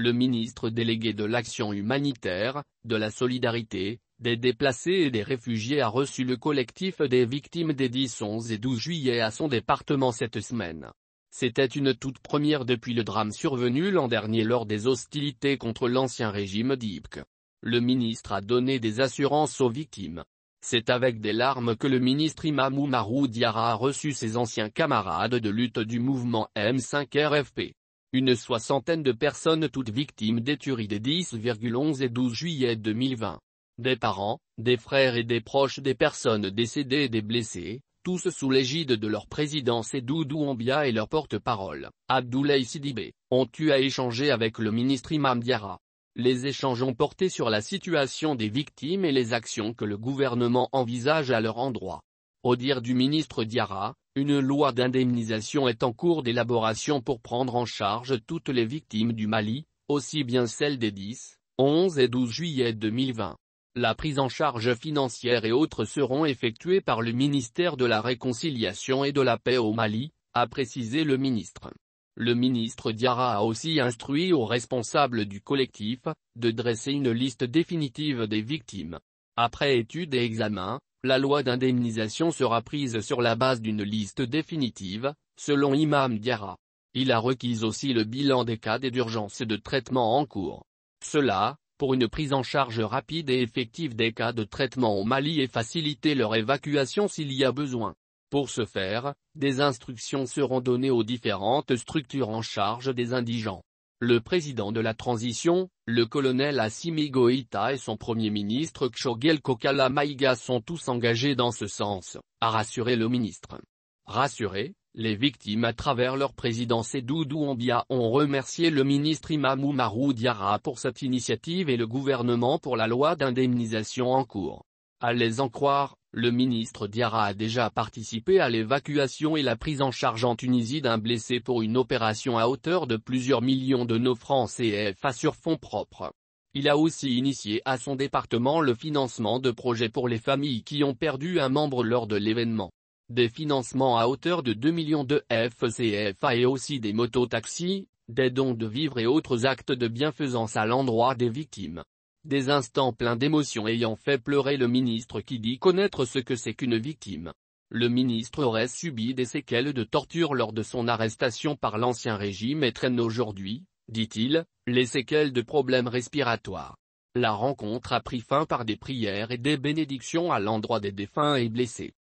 Le ministre délégué de l'Action humanitaire, de la solidarité, des déplacés et des réfugiés a reçu le collectif des victimes des 10, 11 et 12 juillet à son département cette semaine. C'était une toute première depuis le drame survenu l'an dernier lors des hostilités contre l'ancien régime d'Ibk. Le ministre a donné des assurances aux victimes. C'est avec des larmes que le ministre Imam Oumarou Diarra a reçu ses anciens camarades de lutte du mouvement M5 RFP. Une soixantaine de personnes toutes victimes des tueries des 10, 11 et 12 juillet 2020. Des parents, des frères et des proches des personnes décédées et des blessés, tous sous l'égide de leur président Seydou Doumbia et leur porte-parole, Abdoulaye Sidibé, ont eu à échanger avec le ministre Imam Diarra. Les échanges ont porté sur la situation des victimes et les actions que le gouvernement envisage à leur endroit. Au dire du ministre Diarra, une loi d'indemnisation est en cours d'élaboration pour prendre en charge toutes les victimes du Mali, aussi bien celles des 10, 11 et 12 juillet 2020. La prise en charge financière et autres seront effectuées par le ministère de la Réconciliation et de la Paix au Mali, a précisé le ministre. Le ministre Diarra a aussi instruit aux responsables du collectif, de dresser une liste définitive des victimes. Après étude et examen, la loi d'indemnisation sera prise sur la base d'une liste définitive, selon Imam Diarra. Il a requis aussi le bilan des cas d'urgence et de traitement en cours. Cela, pour une prise en charge rapide et effective des cas de traitement au Mali et faciliter leur évacuation s'il y a besoin. Pour ce faire, des instructions seront données aux différentes structures en charge des indigents. Le président de la transition, le colonel Assimi Goïta et son premier ministre Tchogel Kokala Maïga sont tous engagés dans ce sens, a rassuré le ministre. Rassurés, les victimes à travers leur président Seydou Doumbia ont remercié le ministre Imam Oumarou Diarra pour cette initiative et le gouvernement pour la loi d'indemnisation en cours. À les en croire, le ministre Diarra a déjà participé à l'évacuation et la prise en charge en Tunisie d'un blessé pour une opération à hauteur de plusieurs millions de nos francs CFA sur fonds propres. Il a aussi initié à son département le financement de projets pour les familles qui ont perdu un membre lors de l'événement. Des financements à hauteur de 2 millions de CFA et aussi des mototaxis, des dons de vivres et autres actes de bienfaisance à l'endroit des victimes. Des instants pleins d'émotions ayant fait pleurer le ministre qui dit connaître ce que c'est qu'une victime. Le ministre aurait subi des séquelles de torture lors de son arrestation par l'ancien régime et traîne aujourd'hui, dit-il, les séquelles de problèmes respiratoires. La rencontre a pris fin par des prières et des bénédictions à l'endroit des défunts et blessés.